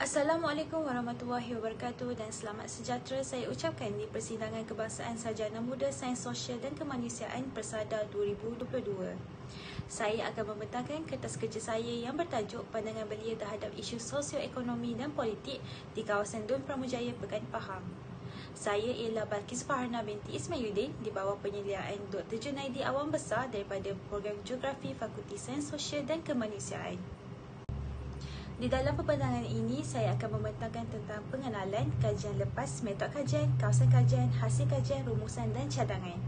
Assalamualaikum warahmatullahi wabarakatuh dan selamat sejahtera saya ucapkan di Persidangan Kebangsaan Sarjana Muda Sains Sosial dan Kemanusiaan Persada 2022. Saya akan membentangkan kertas kerja saya yang bertajuk Pandangan Belia terhadap isu sosioekonomi dan politik di kawasan Dun Pramujaya, Pekan Pahang. Saya ialah Balkis Faharna binti Ismailudin di bawah penyeliaan Dr. Junaidi Awang Besar daripada Program Geografi Fakulti Sains Sosial dan Kemanusiaan. Di dalam pembentangan ini, saya akan membentangkan tentang pengenalan, kajian lepas, metod kajian, kawasan kajian, hasil kajian, rumusan dan cadangan.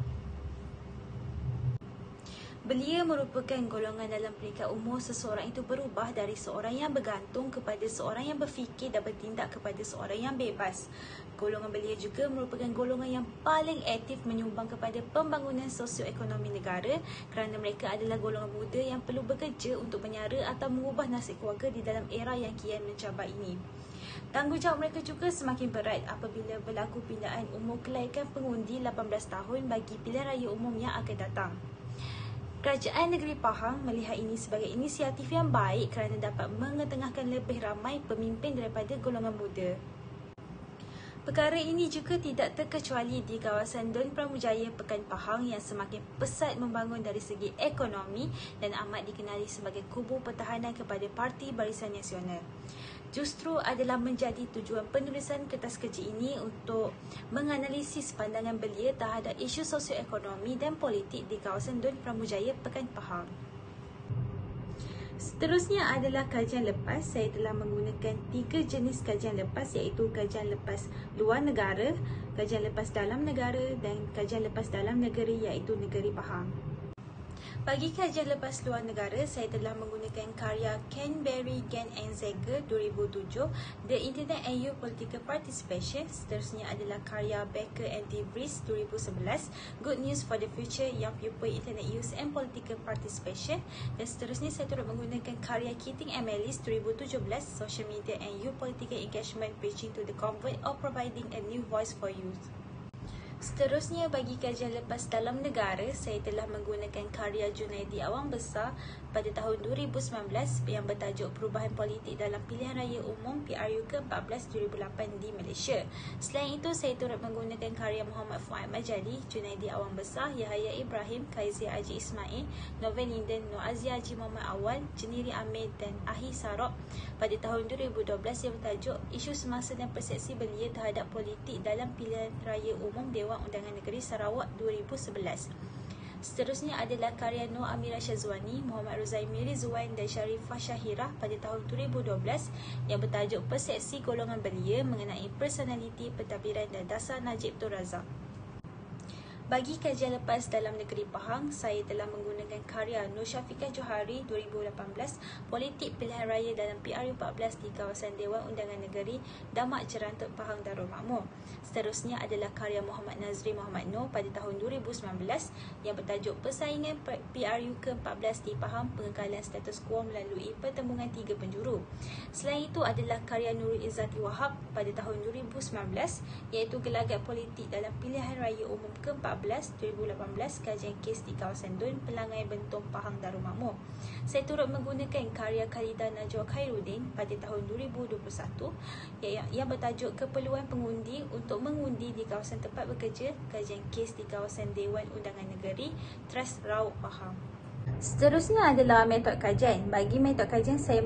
Belia merupakan golongan dalam peringkat umur seseorang itu berubah dari seorang yang bergantung kepada seorang yang berfikir dan bertindak kepada seorang yang bebas. Golongan belia juga merupakan golongan yang paling aktif menyumbang kepada pembangunan sosioekonomi negara kerana mereka adalah golongan muda yang perlu bekerja untuk menyara atau mengubah nasib keluarga di dalam era yang kian mencabar ini. Tanggungjawab mereka juga semakin berat apabila berlaku pindaan umur kelahiran pengundi 18 tahun bagi pilihan raya umum yang akan datang. Kerajaan Negeri Pahang melihat ini sebagai inisiatif yang baik kerana dapat mengetengahkan lebih ramai pemimpin daripada golongan muda. Perkara ini juga tidak terkecuali di kawasan Dun Pramujaya, Pekan Pahang yang semakin pesat membangun dari segi ekonomi dan amat dikenali sebagai kubu pertahanan kepada Parti Barisan Nasional. Justru adalah menjadi tujuan penulisan kertas kerja ini untuk menganalisis pandangan belia terhadap isu sosioekonomi dan politik di kawasan Dun Pramujaya, Pekan Pahang. Seterusnya adalah kajian lepas. Saya telah menggunakan 3 jenis kajian lepas iaitu kajian lepas luar negara, kajian lepas dalam negara dan kajian lepas dalam negeri iaitu negeri Pahang. Bagi kajian lepas luar negara, saya telah menggunakan karya Canberry, Gann and Zager 2007, The Internet and Youth Political Participation. Seterusnya adalah karya Becker and De Vries 2011, Good News for the Future, Young People, Internet Use and Political Participation. Dan seterusnya saya turut menggunakan karya Keating and Mellis 2017, Social Media and Youth Political Engagement, Preaching to the Convert or Providing a New Voice for Youth. Seterusnya, bagi kajian lepas dalam negara, saya telah menggunakan karya Junaidi Awang Besar pada tahun 2019 yang bertajuk Perubahan Politik dalam Pilihan Raya Umum PRU ke-14 2008 di Malaysia. Selain itu, saya turut menggunakan karya Muhammad Fuad Majali, Junaidi Awang Besar, Yahya Ibrahim, Kaizia Haji Ismail, Novel Linden, Nur Azia Haji Muhammad Awal, Jeniri Amir dan Ahi Sarok pada tahun 2012 yang bertajuk Isu Semasa dan Persepsi Belia terhadap Politik dalam Pilihan Raya Umum Dewan Undangan Negeri Sarawak 2011. Seterusnya adalah karya Nur Amira Syazwani, Muhammad Ruzaimi Rizwan dan Sharifah Syahirah pada tahun 2012 yang bertajuk Persepsi Golongan Belia mengenai personaliti, pentadbiran dan dasar Najib Tun Razak. Bagi kajian lepas dalam negeri Pahang, saya telah menggunakan karya Nur Syafiqah Johari 2018, Politik Pilihan Raya dalam PRU 14 di kawasan Dewan Undangan Negeri Damak Jerantut Pahang Darul Makmur. Seterusnya adalah karya Muhammad Nazri Muhammad Noor pada tahun 2019 yang bertajuk Persaingan PRU ke-14 di Pahang, Pengekalan Status Quo melalui Pertembungan 3 Penjuru. Selain itu adalah karya Nurul Izzati Wahab pada tahun 2019 iaitu Gelagat Politik dalam Pilihan Raya Umum ke-14 2018, kajian kes di kawasan Dun, Pelangai Bentong Pahang Darul Makmur. Saya turut menggunakan karya Khalida Najwa Khairuddin pada tahun 2021 yang bertajuk Keperluan Pengundi untuk Mengundi di Kawasan Tempat Bekerja, kajian kes di kawasan Dewan Undangan Negeri Trust Raub Pahang. Seterusnya adalah metod kajian. Bagi metod kajian, saya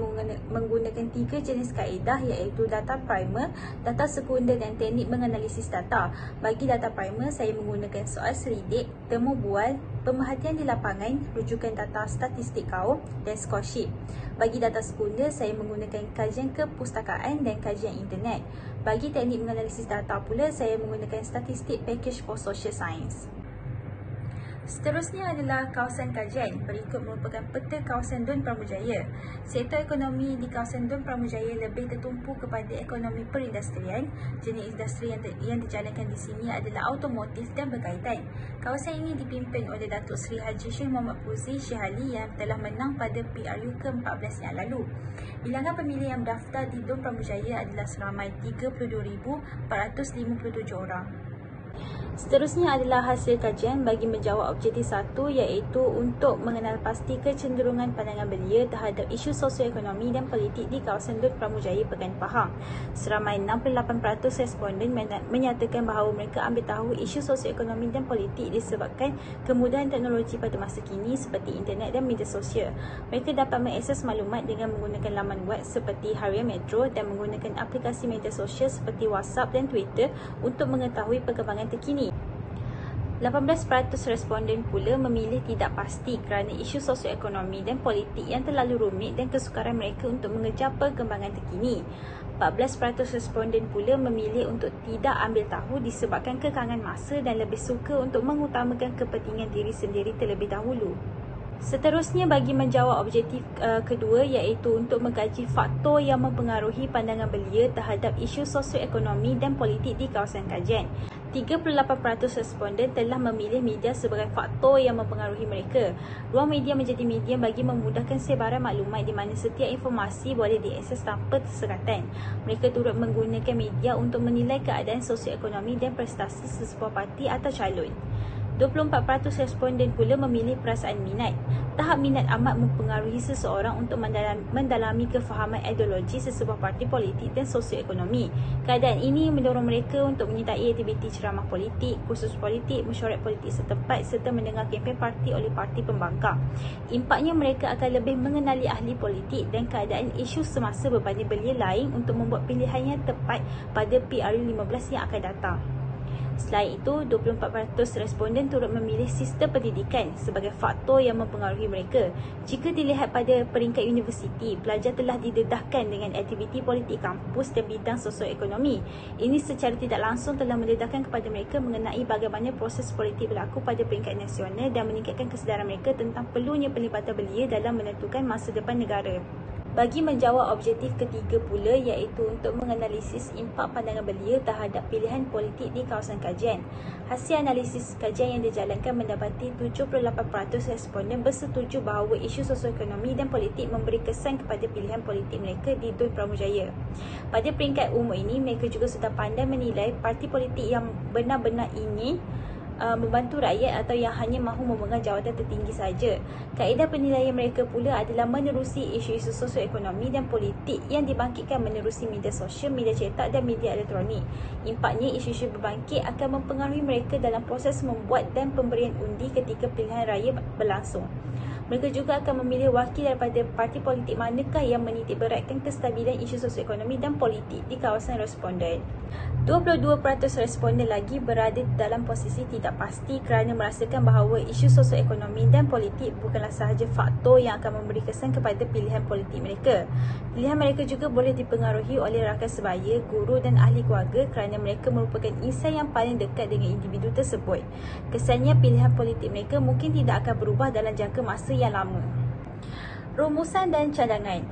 menggunakan 3 jenis kaedah iaitu data primer, data sekunder dan teknik menganalisis data. Bagi data primer, saya menggunakan soal selidik, temu bual, pemerhatian di lapangan, rujukan data statistik kaum dan score sheet. Bagi data sekunder, saya menggunakan kajian kepustakaan dan kajian internet. Bagi teknik menganalisis data pula, saya menggunakan statistik package for social science. Seterusnya adalah kawasan kajian. Berikut merupakan peta kawasan Dun Pramujaya. Sektor ekonomi di kawasan Dun Pramujaya lebih tertumpu kepada ekonomi perindustrian. Jenis industri yang dijalankan di sini adalah automotif dan berkaitan. Kawasan ini dipimpin oleh Datuk Seri Haji Syekh Muhammad Fuzi Syihali yang telah menang pada PRU ke-14 yang lalu. Bilangan pemilih yang mendaftar di Dun Pramujaya adalah seramai 32,457 orang. Seterusnya adalah hasil kajian bagi menjawab objektif 1, iaitu untuk mengenal pasti kecenderungan pandangan belia terhadap isu sosioekonomi dan politik di kawasan Lut Pramujaya Pekan Pahang. Seramai 68% responden menyatakan bahawa mereka ambil tahu isu sosioekonomi dan politik disebabkan kemudahan teknologi pada masa kini seperti internet dan media sosial. Mereka dapat mengakses maklumat dengan menggunakan laman web seperti Harian Metro dan menggunakan aplikasi media sosial seperti WhatsApp dan Twitter untuk mengetahui perkembangan terkini. 18% responden pula memilih tidak pasti kerana isu sosioekonomi dan politik yang terlalu rumit dan kesukaran mereka untuk mengejar perkembangan terkini. 14% responden pula memilih untuk tidak ambil tahu disebabkan kekangan masa dan lebih suka untuk mengutamakan kepentingan diri sendiri terlebih dahulu. Seterusnya bagi menjawab objektif kedua, iaitu untuk mengkaji faktor yang mempengaruhi pandangan belia terhadap isu sosioekonomi dan politik di kawasan kajian. 38% responden telah memilih media sebagai faktor yang mempengaruhi mereka. Ruang media menjadi medium bagi memudahkan sebaran maklumat di mana setiap informasi boleh diakses tanpa tersekatan. Mereka turut menggunakan media untuk menilai keadaan sosioekonomi dan prestasi sesebuah parti atau calon. 24% responden pula memilih perasaan minat. Tahap minat amat mempengaruhi seseorang untuk mendalami kefahaman ideologi sesebuah parti politik dan sosioekonomi. Keadaan ini mendorong mereka untuk menyertai aktiviti ceramah politik, kursus politik, mesyuarat politik setempat serta mendengar kempen parti oleh parti pembangkang. Impaknya mereka akan lebih mengenali ahli politik dan keadaan isu semasa berbanding belia lain untuk membuat pilihan yang tepat pada PRU15 yang akan datang. Selain itu, 24% responden turut memilih sistem pendidikan sebagai faktor yang mempengaruhi mereka. Jika dilihat pada peringkat universiti, pelajar telah didedahkan dengan aktiviti politik kampus dan bidang sosioekonomi. Ini secara tidak langsung telah mendedahkan kepada mereka mengenai bagaimana proses politik berlaku pada peringkat nasional dan meningkatkan kesedaran mereka tentang perlunya pelibatan belia dalam menentukan masa depan negara. Bagi menjawab objektif ketiga pula, iaitu untuk menganalisis impak pandangan belia terhadap pilihan politik di kawasan kajian. Hasil analisis kajian yang dijalankan mendapati 78% responden bersetuju bahawa isu sosioekonomi dan politik memberi kesan kepada pilihan politik mereka di Lut Pramujaya. Pada peringkat umur ini, mereka juga sudah pandai menilai parti politik yang benar-benar ingin membantu rakyat atau yang hanya mahu memegang jawatan tertinggi saja. Kaedah penilaian mereka pula adalah menerusi isu-isu sosioekonomi dan politik yang dibangkitkan menerusi media sosial, media cetak dan media elektronik. Impaknya, isu-isu berbangkit akan mempengaruhi mereka dalam proses membuat dan pemberian undi ketika pilihan raya berlangsung. Mereka juga akan memilih wakil daripada parti politik manakah yang menitik beratkan kestabilan isu sosioekonomi dan politik di kawasan responden. 22% responden lagi berada dalam posisi tidak pasti kerana merasakan bahawa isu sosioekonomi dan politik bukanlah sahaja faktor yang akan memberi kesan kepada pilihan politik mereka. Pilihan mereka juga boleh dipengaruhi oleh rakan sebaya, guru dan ahli keluarga kerana mereka merupakan insan yang paling dekat dengan individu tersebut. Kesannya, pilihan politik mereka mungkin tidak akan berubah dalam jangka masa yang lama. Rumusan dan cadangan.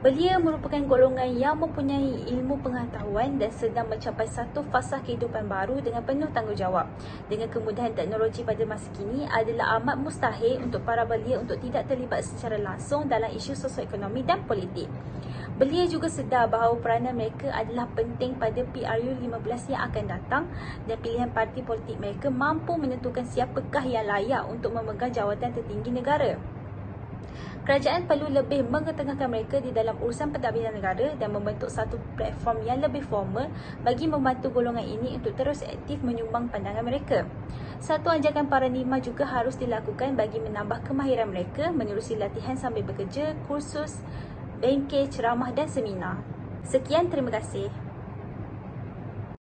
Belia merupakan golongan yang mempunyai ilmu pengetahuan dan sedang mencapai satu fasa kehidupan baru dengan penuh tanggungjawab. Dengan kemudahan teknologi pada masa kini, adalah amat mustahil untuk para belia untuk tidak terlibat secara langsung dalam isu sosioekonomi dan politik. Belia juga sedar bahawa peranan mereka adalah penting pada PRU15 yang akan datang dan pilihan parti politik mereka mampu menentukan siapakah yang layak untuk memegang jawatan tertinggi negara. Kerajaan perlu lebih mengetengahkan mereka di dalam urusan pentadbiran negara dan membentuk satu platform yang lebih formal bagi membantu golongan ini untuk terus aktif menyumbang pandangan mereka. Satu ajakan para NIMA juga harus dilakukan bagi menambah kemahiran mereka menerusi latihan sambil bekerja, kursus, bengkel, ceramah dan seminar. Sekian, terima kasih.